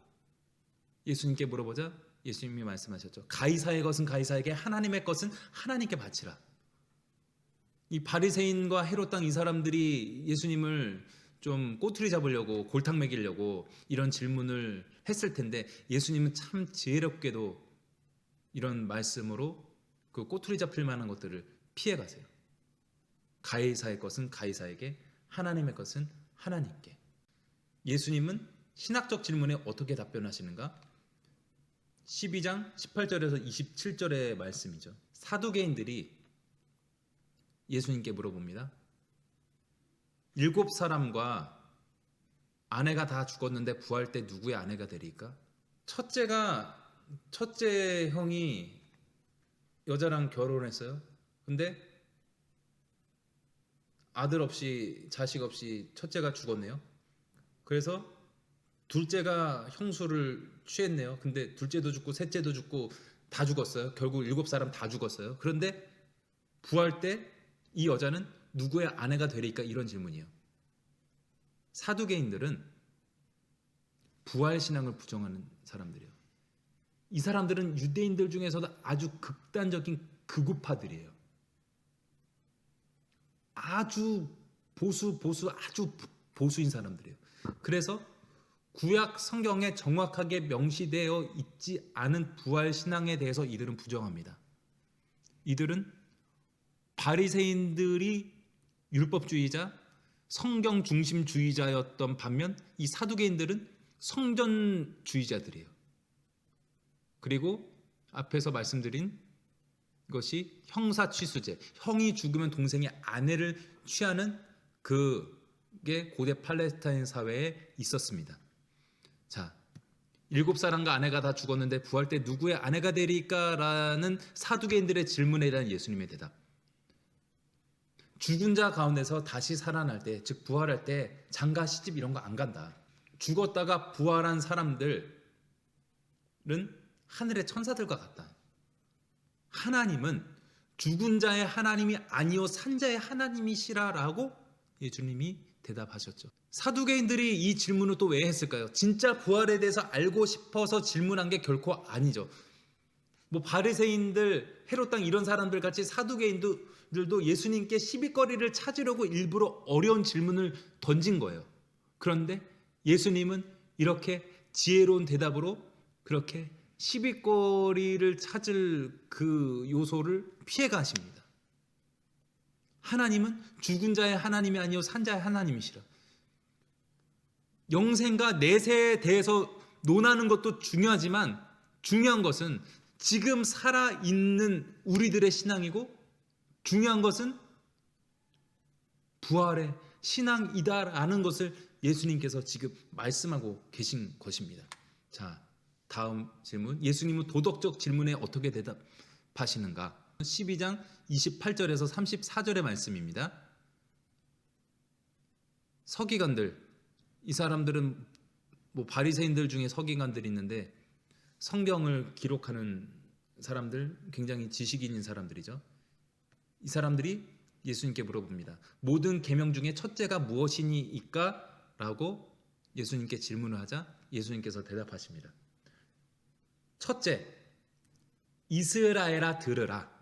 예수님께 물어보자 예수님이 말씀하셨죠. 가이사의 것은 가이사에게, 하나님의 것은 하나님께 바치라. 이 바리새인과 헤롯 당 이 사람들이 예수님을 좀 꼬투리 잡으려고, 골탕 먹이려고 이런 질문을 했을 텐데 예수님은 참 지혜롭게도 이런 말씀으로 그 꼬투리 잡힐 만한 것들을 피해 가세요. 가이사의 것은 가이사에게, 하나님의 것은 하나님께. 예수님은 신학적 질문에 어떻게 답변하시는가? 12장 18절에서 27절의 말씀이죠. 사두개인들이 예수님께 물어봅니다. 7사람과 아내가 다 죽었는데 부활 때 누구의 아내가 되리까? 첫째 형이 여자랑 결혼했어요. 근데 아들 없이 자식 없이 첫째가 죽었네요. 그래서 둘째가 형수를 취했네요. 근데 둘째도 죽고 셋째도 죽고 다 죽었어요. 결국 7사람 다 죽었어요. 그런데 부활 때 이 여자는 누구의 아내가 되리까? 이런 질문이에요. 사두개인들은 부활신앙을 부정하는 사람들이에요. 이 사람들은 유대인들 중에서도 아주 극단적인 극우파들이에요. 아주 아주 보수인 사람들이에요. 그래서 구약 성경에 정확하게 명시되어 있지 않은 부활신앙에 대해서 이들은 부정합니다. 이들은 바리새인들이 율법주의자, 성경 중심주의자였던 반면 이 사두개인들은 성전주의자들이에요. 그리고 앞에서 말씀드린 것이 형사취수제, 형이 죽으면 동생이 아내를 취하는 그게 고대 팔레스타인 사회에 있었습니다. 자, 7사람과 아내가 다 죽었는데 부활 때 누구의 아내가 되리까? 라는 사두개인들의 질문에 대한 예수님의 대답. 죽은 자 가운데서 다시 살아날 때, 즉 부활할 때 장가 시집 이런 거 안 간다. 죽었다가 부활한 사람들은 하늘의 천사들과 같다. 하나님은 죽은 자의 하나님이 아니요 산 자의 하나님이시라라고 예수님이 대답하셨죠. 사두개인들이 이 질문을 또 왜 했을까요? 진짜 부활에 대해서 알고 싶어서 질문한 게 결코 아니죠. 뭐 바리새인들, 헤롯 당 이런 사람들 같이 사두개인들도 예수님께 시비거리를 찾으려고 일부러 어려운 질문을 던진 거예요. 그런데 예수님은 이렇게 지혜로운 대답으로 그렇게 시비거리를 찾을 그 요소를 피해 가십니다. 하나님은 죽은 자의 하나님이 아니요 산 자의 하나님이시라. 영생과 내세에 대해서 논하는 것도 중요하지만 중요한 것은 지금 살아있는 우리들의 신앙이고 중요한 것은 부활의 신앙이다라는 것을 예수님께서 지금 말씀하고 계신 것입니다. 자, 다음 질문. 예수님은 도덕적 질문에 어떻게 대답하시는가? 12장 28절에서 34절의 말씀입니다. 서기관들, 이 사람들은 뭐 바리새인들 중에 서기관들이 있는데 성경을 기록하는 사람들, 굉장히 지식인인 사람들이죠. 이 사람들이 예수님께 물어봅니다. 모든 계명 중에 첫째가 무엇이니까? 라고 예수님께 질문을 하자 예수님께서 대답하십니다. 첫째, 이스라엘아 들으라.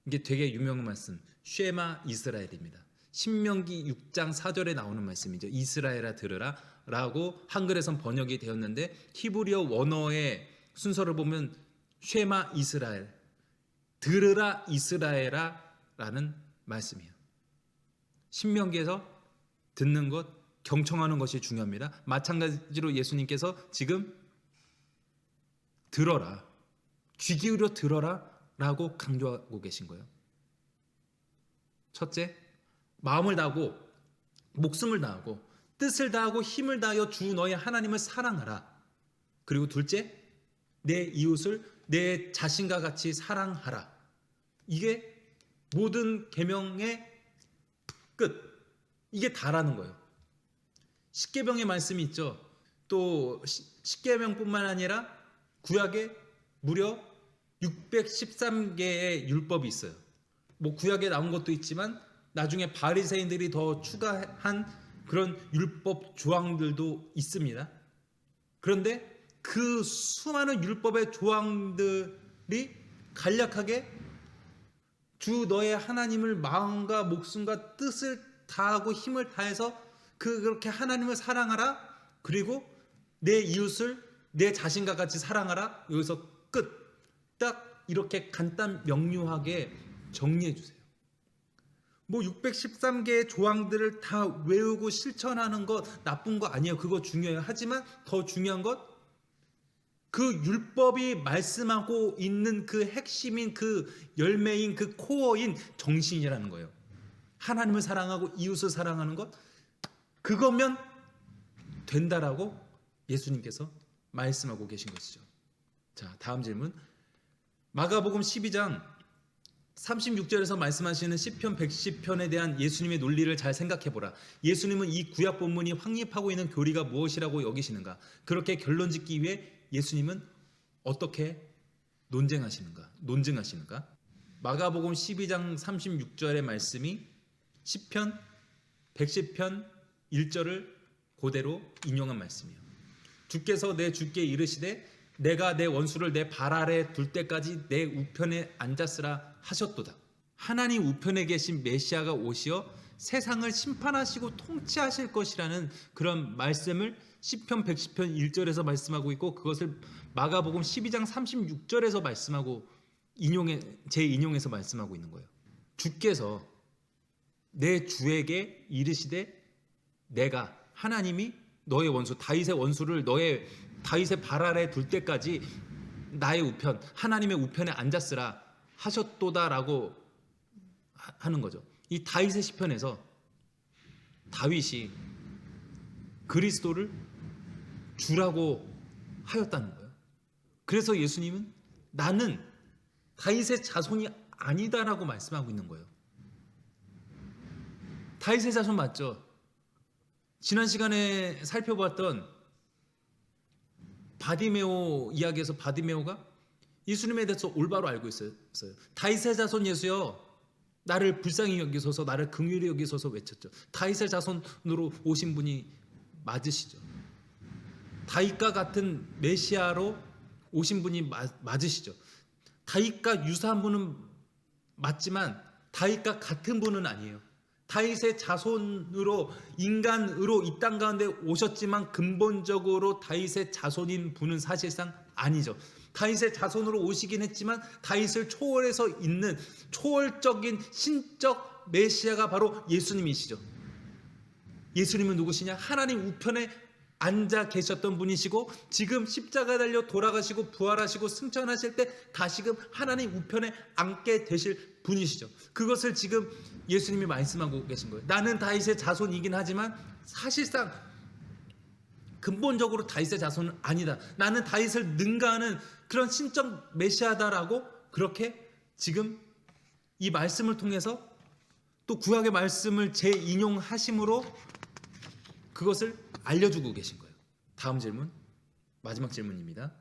이게 되게 유명한 말씀, 쉐마 이스라엘입니다. 신명기 6장 4절에 나오는 말씀이죠. 이스라엘아 들으라 라고 한글에선 번역이 되었는데 히브리어 원어의 순서를 보면 쉐마 이스라엘, 들으라 이스라엘아 라는 말씀이에요. 신명기에서 듣는 것, 경청하는 것이 중요합니다. 마찬가지로 예수님께서 지금 들어라, 귀 기울여 들어라 라고 강조하고 계신 거예요. 첫째, 마음을 다하고 목숨을 다하고 뜻을 다하고 힘을 다하여 주 너의 하나님을 사랑하라. 그리고 둘째, 내 이웃을 내 자신과 같이 사랑하라. 이게 모든 계명의 끝, 이게 다라는 거예요. 십계명의 말씀이 있죠. 또 십계명뿐만 아니라 구약에 무려 613개의 율법이 있어요. 뭐 구약에 나온 것도 있지만 나중에 바리새인들이 더 추가한 그런 율법 조항들도 있습니다. 그런데 그 수많은 율법의 조항들이 간략하게 주 너의 하나님을 마음과 목숨과 뜻을 다하고 힘을 다해서 그렇게 하나님을 사랑하라. 그리고 내 이웃을 내 자신과 같이 사랑하라. 여기서 끝. 딱 이렇게 간단 명료하게 정리해 주세요. 뭐 613개의 조항들을 다 외우고 실천하는 것 나쁜 거 아니에요. 그거 중요해요. 하지만 더 중요한 것, 그 율법이 말씀하고 있는 그 핵심인 그 열매인 그 코어인 정신이라는 거예요. 하나님을 사랑하고 이웃을 사랑하는 것, 그거면 된다라고 예수님께서 말씀하고 계신 것이죠. 자, 다음 질문. 마가복음 12장 36절에서 말씀하시는 시편 110편에 대한 예수님의 논리를 잘 생각해보라. 예수님은 이 구약 본문이 확립하고 있는 교리가 무엇이라고 여기시는가? 그렇게 결론 짓기 위해 예수님은 어떻게 논증하시는가? 마가복음 12장 36절의 말씀이 시편 110편 1절을 그대로 인용한 말씀이에요. 주께서 내 주께 이르시되 내가 내 원수를 내 발 아래 둘 때까지 내 우편에 앉았으라 하셨도다. 하나님 우편에 계신 메시아가 오시어 세상을 심판하시고 통치하실 것이라는 그런 말씀을 시편 110편 1절에서 말씀하고 있고, 그것을 마가복음 12장 36절에서 말씀하고 재인용해서 말씀하고 있는 거예요. 주께서 내 주에게 이르시되 내가, 하나님이 너의 원수 다윗의 원수를 너의 다윗의 발 아래 둘 때까지 나의 우편, 하나님의 우편에 앉았으라 하셨도다라고 하는 거죠. 이 다윗의 시편에서 다윗이 그리스도를 주라고 하였다는 거예요. 그래서 예수님은 나는 다윗의 자손이 아니다라고 말씀하고 있는 거예요. 다윗의 자손 맞죠? 지난 시간에 살펴봤던 바디메오 이야기에서 바디메오가 예수님에 대해서 올바로 알고 있어요. 다윗의 자손 예수여, 나를 불쌍히 여기소서, 나를 긍휼히 여기소서 외쳤죠. 다윗의 자손으로 오신 분이 맞으시죠. 다윗과 같은 메시아로 오신 분이 맞으시죠. 다윗과 유사한 분은 맞지만 다윗과 같은 분은 아니에요. 다윗의 자손으로, 인간으로 이 땅 가운데 오셨지만 근본적으로 다윗의 자손인 분은 사실상 아니죠. 다윗의 자손으로 오시긴 했지만 다윗을 초월해서 있는 초월적인 신적 메시아가 바로 예수님이시죠. 예수님은 누구시냐? 하나님 우편에 앉아 계셨던 분이시고, 지금 십자가 달려 돌아가시고 부활하시고 승천하실 때 다시금 하나님 우편에 앉게 되실 분이시죠. 그것을 지금 예수님이 말씀하고 계신 거예요. 나는 다윗의 자손이긴 하지만 사실상 근본적으로 다윗의 자손은 아니다. 나는 다윗을 능가하는 그런 신적 메시아다라고 그렇게 지금 이 말씀을 통해서 또 구약의 말씀을 재인용하심으로 그것을 알려주고 계신 거예요. 다음 질문, 마지막 질문입니다.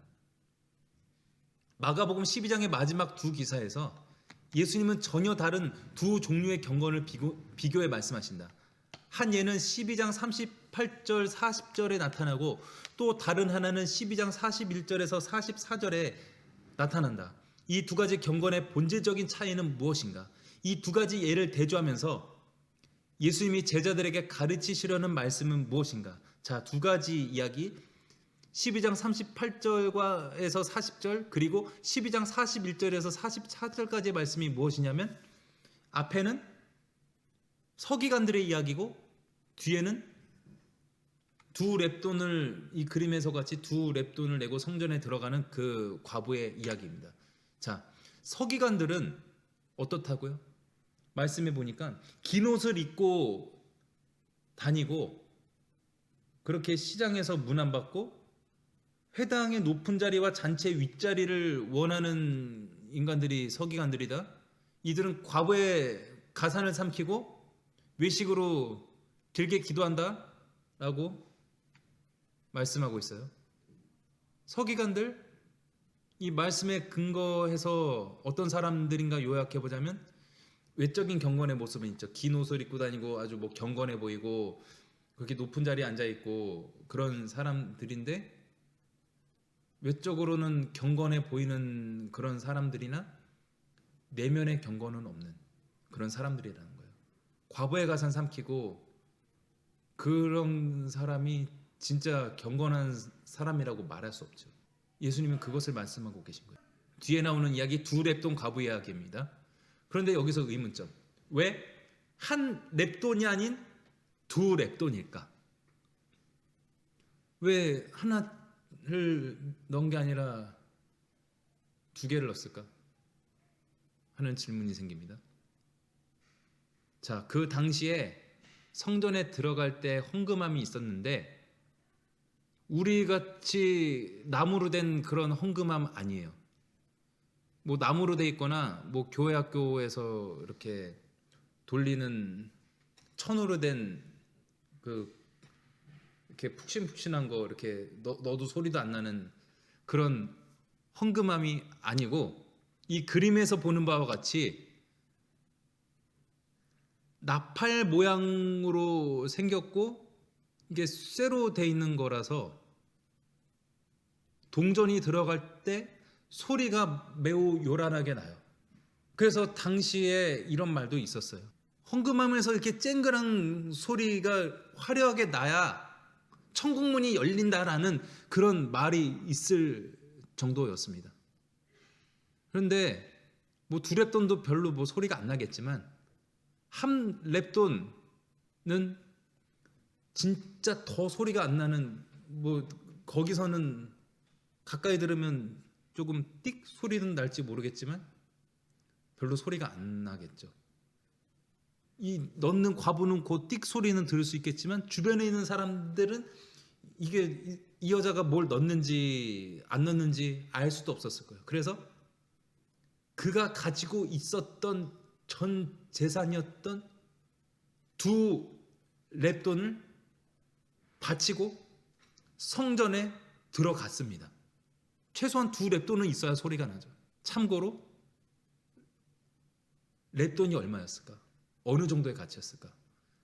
마가복음 12장의 마지막 두 기사에서 예수님은 전혀 다른 두 종류의 경건을 비교해 말씀하신다. 한 예는 12장 38절 40절에 나타나고 또 다른 하나는 12장 41절에서 44절에 나타난다. 이 두 가지 경건의 본질적인 차이는 무엇인가? 이 두 가지 예를 대조하면서 예수님이 제자들에게 가르치시려는 말씀은 무엇인가? 자, 두 가지 이야기, 12장 38절에서 40절, 그리고 12장 41절에서 44절까지의 말씀이 무엇이냐면, 앞에는 서기관들의 이야기고 뒤에는 두 렙돈을, 이 그림에서 같이 두 렙돈을 내고 성전에 들어가는 그 과부의 이야기입니다. 자, 서기관들은 어떻다고요? 말씀해 보니까 긴 옷을 입고 다니고 그렇게 시장에서 문안받고 회당의 높은 자리와 잔치 윗자리를 원하는 인간들이 서기관들이다. 이들은 과부의 가산을 삼키고 외식으로 길게 기도한다 라고 말씀하고 있어요. 서기관들, 이 말씀에 근거해서 어떤 사람들인가 요약해 보자면 외적인 경건의 모습은 있죠. 긴 옷을 입고 다니고 아주 뭐 경건해 보이고 그렇게 높은 자리에 앉아 있고 그런 사람들인데, 외적으로는 경건해 보이는 그런 사람들이나 내면의 경건은 없는 그런 사람들이라는 거예요. 과부의 가산 삼키고 그런 사람이 진짜 경건한 사람이라고 말할 수 없죠. 예수님은 그것을 말씀하고 계신 거예요. 뒤에 나오는 이야기 두 렙돈 과부 이야기입니다. 그런데 여기서 의문점. 왜 한 렙돈이 아닌 두 렙돈일까? 왜 하나를 넣은 게 아니라 두 개를 넣었을까? 하는 질문이 생깁니다. 자, 그 당시에 성전에 들어갈 때 헌금함이 있었는데 우리 같이 나무로 된 그런 헌금함 아니에요. 뭐 나무로 돼 있거나 뭐 교회 학교에서 이렇게 돌리는 천으로 된 그 이렇게 푹신푹신한 거 이렇게 넣어도 소리도 안 나는 그런 헌금함이 아니고 이 그림에서 보는 바와 같이 나팔 모양으로 생겼고 이게 쇠로 돼 있는 거라서 동전이 들어갈 때 소리가 매우 요란하게 나요. 그래서 당시에 이런 말도 있었어요. 헌금함에서 이렇게 쨍그랑 소리가 화려하게 나야 천국문이 열린다라는 그런 말이 있을 정도였습니다. 그런데 뭐 두 렙돈도 별로 뭐 소리가 안 나겠지만 한 렙돈은 진짜 더 소리가 안 나는, 뭐 거기서는 가까이 들으면 조금 띡 소리는 날지 모르겠지만 별로 소리가 안 나겠죠. 이 넣는 과부는 그 띡 소리는 들을 수 있겠지만 주변에 있는 사람들은 이게 이 여자가 뭘 넣는지 안 넣는지 알 수도 없었을 거예요. 그래서 그가 가지고 있었던 전 재산이었던 두 렙돈을 바치고 성전에 들어갔습니다. 최소한 두 렙돈은 있어야 소리가 나죠. 참고로 렙돈이 얼마였을까? 어느 정도의 가치였을까?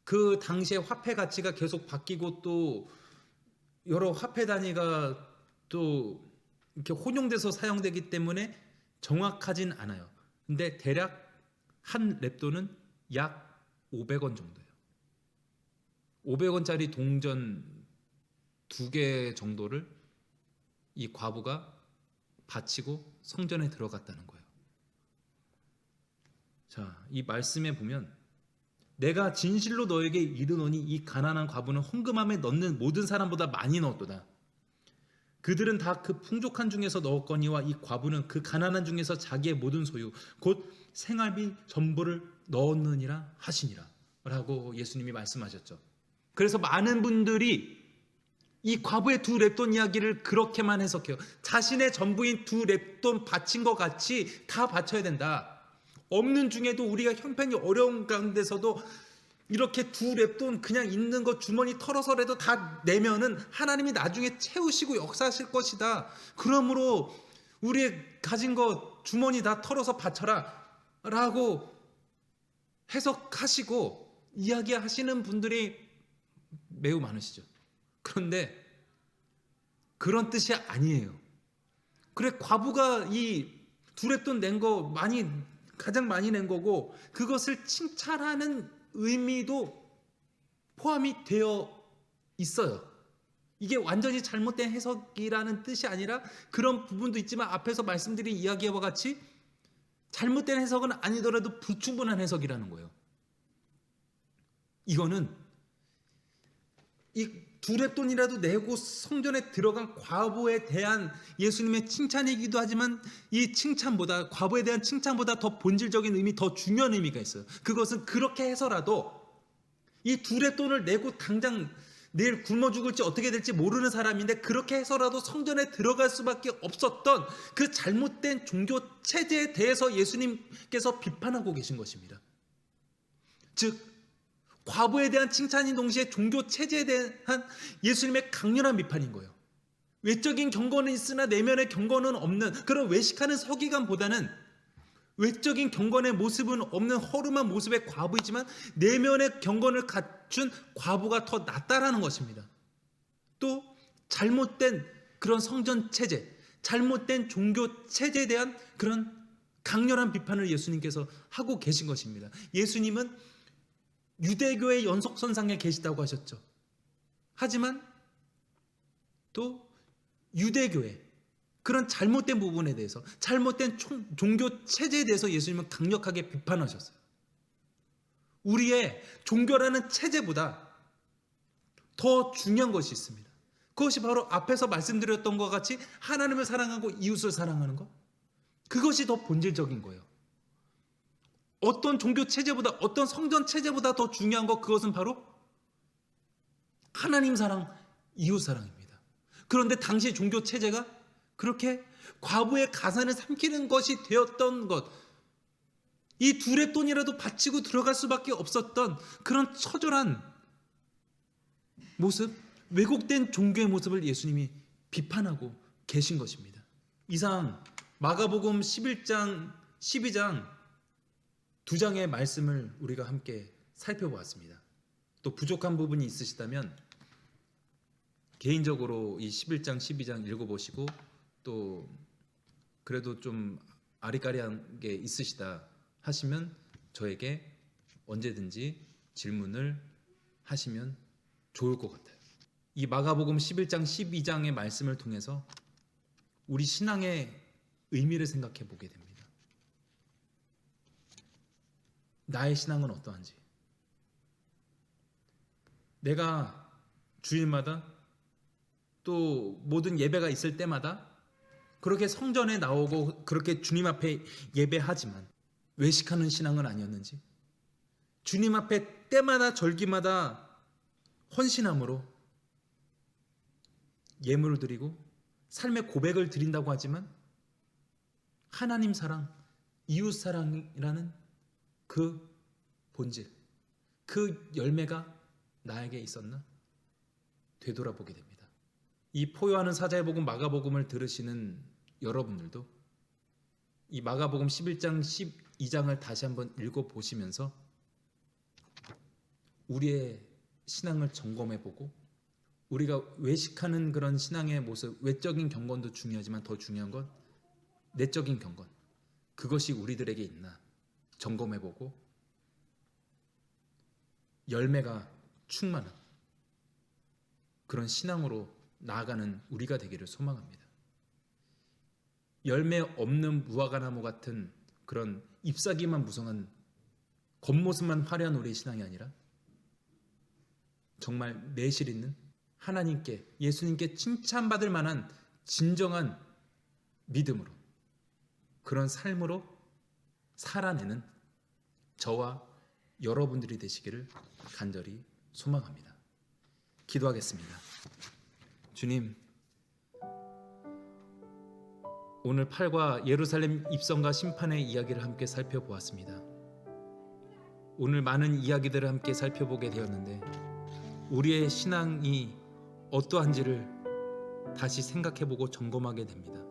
그 당시에 화폐 가치가 계속 바뀌고 또 여러 화폐 단위가 또 이렇게 혼용돼서 사용되기 때문에 정확하진 않아요. 근데 대략 한 렙돈은 약 500원 정도예요. 500원짜리 동전 2개 정도를 이 과부가 바치고 성전에 들어갔다는 거예요. 자, 이 말씀에 보면 내가 진실로 너에게 이르노니 이 가난한 과부는 헌금함에 넣는 모든 사람보다 많이 넣었도다. 그들은 다 그 풍족한 중에서 넣었거니와 이 과부는 그 가난한 중에서 자기의 모든 소유 곧 생활비 전부를 넣었느니라 하시니라 라고 예수님이 말씀하셨죠. 그래서 많은 분들이 이 과부의 두 렙돈 이야기를 그렇게만 해석해요. 자신의 전부인 두 렙돈 바친 것 같이 다 바쳐야 된다. 없는 중에도 우리가 형편이 어려운 가운데서도 이렇게 두 렙돈 그냥 있는 거 주머니 털어서라도 다 내면은 하나님이 나중에 채우시고 역사하실 것이다. 그러므로 우리의 가진 거 주머니 다 털어서 바쳐라 라고 해석하시고 이야기하시는 분들이 매우 많으시죠. 그런데 그런 뜻이 아니에요. 그래, 과부가 이 두 렙돈 낸 거 가장 많이 낸 거고 그것을 칭찬하는 의미도 포함이 되어 있어요. 이게 완전히 잘못된 해석이라는 뜻이 아니라 그런 부분도 있지만 앞에서 말씀드린 이야기와 같이 잘못된 해석은 아니더라도 불충분한 해석이라는 거예요. 이거는 이 두 렙돈이라도 내고 성전에 들어간 과부에 대한 예수님의 칭찬이기도 하지만 이 칭찬보다, 과부에 대한 칭찬보다 더 본질적인 의미, 더 중요한 의미가 있어요. 그것은 그렇게 해서라도 이 두 렙돈을 내고 당장 내일 굶어 죽을지 어떻게 될지 모르는 사람인데 그렇게 해서라도 성전에 들어갈 수밖에 없었던 그 잘못된 종교 체제에 대해서 예수님께서 비판하고 계신 것입니다. 즉 과부에 대한 칭찬인 동시에 종교 체제에 대한 예수님의 강렬한 비판인 거예요. 외적인 경건은 있으나 내면의 경건은 없는 그런 외식하는 서기관보다는 외적인 경건의 모습은 없는 허름한 모습의 과부이지만 내면의 경건을 갖춘 과부가 더 낫다라는 것입니다. 또 잘못된 그런 성전 체제, 잘못된 종교 체제에 대한 그런 강렬한 비판을 예수님께서 하고 계신 것입니다. 예수님은 유대교의 연속선상에 계시다고 하셨죠. 하지만 또 유대교의 그런 잘못된 부분에 대해서, 잘못된 종교 체제에 대해서 예수님은 강력하게 비판하셨어요. 우리의 종교라는 체제보다 더 중요한 것이 있습니다. 그것이 바로 앞에서 말씀드렸던 것과 같이 하나님을 사랑하고 이웃을 사랑하는 것. 그것이 더 본질적인 거예요. 어떤 종교 체제보다, 어떤 성전 체제보다 더 중요한 것, 그것은 바로 하나님 사랑, 이웃 사랑입니다. 그런데 당시 종교 체제가 그렇게 과부의 가산을 삼키는 것이 되었던 것, 이 둘의 돈이라도 바치고 들어갈 수밖에 없었던 그런 처절한 모습, 왜곡된 종교의 모습을 예수님이 비판하고 계신 것입니다. 이상 마가복음 11장, 12장 두 장의 말씀을 우리가 함께 살펴보았습니다. 또 부족한 부분이 있으시다면 개인적으로 이 11장, 12장 읽어보시고 또 그래도 좀 아리까리한 게 있으시다 하시면 저에게 언제든지 질문을 하시면 좋을 것 같아요. 이 마가복음 11장, 12장의 말씀을 통해서 우리 신앙의 의미를 생각해 보게 됩니다. 나의 신앙은 어떠한지. 내가 주일마다 또 모든 예배가 있을 때마다 그렇게 성전에 나오고 그렇게 주님 앞에 예배하지만 외식하는 신앙은 아니었는지, 주님 앞에 때마다 절기마다 헌신함으로 예물을 드리고 삶의 고백을 드린다고 하지만 하나님 사랑, 이웃 사랑이라는 그 본질, 그 열매가 나에게 있었나? 되돌아보게 됩니다. 이 포효하는 사자의 복음 마가복음을 들으시는 여러분들도 이 마가복음 11장 12장을 다시 한번 읽어보시면서 우리의 신앙을 점검해보고 우리가 외식하는 그런 신앙의 모습, 외적인 경건도 중요하지만 더 중요한 건 내적인 경건, 그것이 우리들에게 있나 점검해보고 열매가 충만한 그런 신앙으로 나아가는 우리가 되기를 소망합니다. 열매 없는 무화과나무 같은 그런 잎사귀만 무성한 겉모습만 화려한 우리의 신앙이 아니라 정말 내실 있는 하나님께, 예수님께 칭찬받을 만한 진정한 믿음으로, 그런 삶으로 살아내는 저와 여러분들이 되시기를 간절히 소망합니다. 기도하겠습니다. 주님, 오늘 팔과 예루살렘 입성과 심판의 이야기를 함께 살펴보았습니다. 오늘 많은 이야기들을 함께 살펴보게 되었는데 우리의 신앙이 어떠한지를 다시 생각해보고 점검하게 됩니다.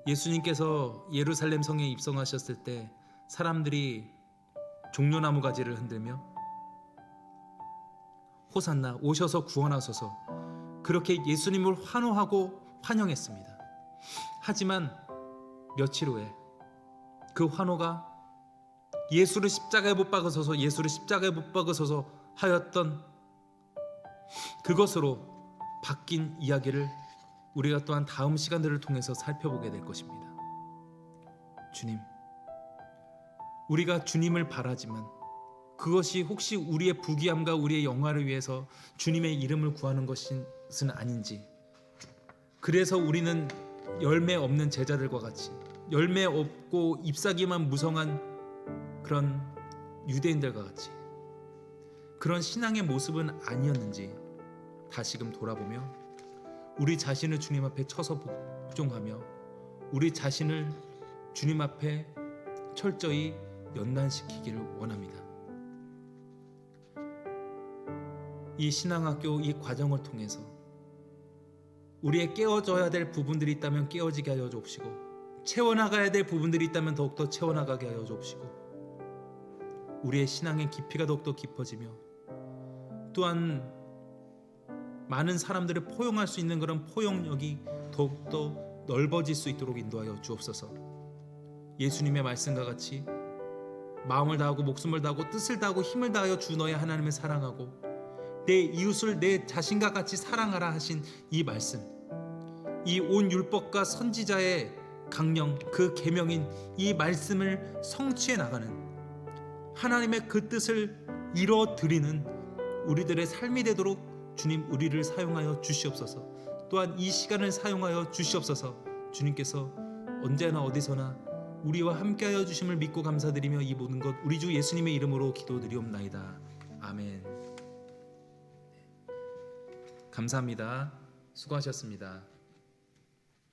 예수님께서 예루살렘 성에 입성하셨을 때 사람들이 종려나무 가지를 흔들며 호산나, 오셔서 구원하소서, 그렇게 예수님을 환호하고 환영했습니다. 하지만 며칠 후에 그 환호가 예수를 십자가에 못 박으소서, 예수를 십자가에 못 박으소서 하였던 그것으로 바뀐 이야기를 우리가 또한 다음 시간들을 통해서 살펴보게 될 것입니다. 주님, 우리가 주님을 바라지만 그것이 혹시 우리의 부귀함과 우리의 영화를 위해서 주님의 이름을 구하는 것은 아닌지, 그래서 우리는 열매 없는 제자들과 같이 열매 없고 잎사귀만 무성한 그런 유대인들과 같이 그런 신앙의 모습은 아니었는지 다시금 돌아보며 우리 자신을 주님 앞에 쳐서 복종하며 우리 자신을 주님 앞에 철저히 연단시키기를 원합니다. 이 신앙학교 이 과정을 통해서 우리의 깨어져야 될 부분들이 있다면 깨어지게 하여 주옵시고, 채워나가야 될 부분들이 있다면 더욱더 채워나가게 하여 주옵시고, 우리의 신앙의 깊이가 더욱더 깊어지며 또한 많은 사람들을 포용할 수 있는 그런 포용력이 더욱더 넓어질 수 있도록 인도하여 주옵소서. 예수님의 말씀과 같이 마음을 다하고 목숨을 다하고 뜻을 다하고 힘을 다하여 주 너의 하나님을 사랑하고 내 이웃을 내 자신과 같이 사랑하라 하신 이 말씀, 이 온 율법과 선지자의 강령, 그 계명인 이 말씀을 성취해 나가는 하나님의 그 뜻을 이뤄드리는 우리들의 삶이 되도록 주님 우리를 사용하여 주시옵소서. 또한 이 시간을 사용하여 주시옵소서. 주님께서 언제나 어디서나 우리와 함께하여 주심을 믿고 감사드리며 이 모든 것 우리 주 예수님의 이름으로 기도드리옵나이다. 아멘. 감사합니다. 수고하셨습니다.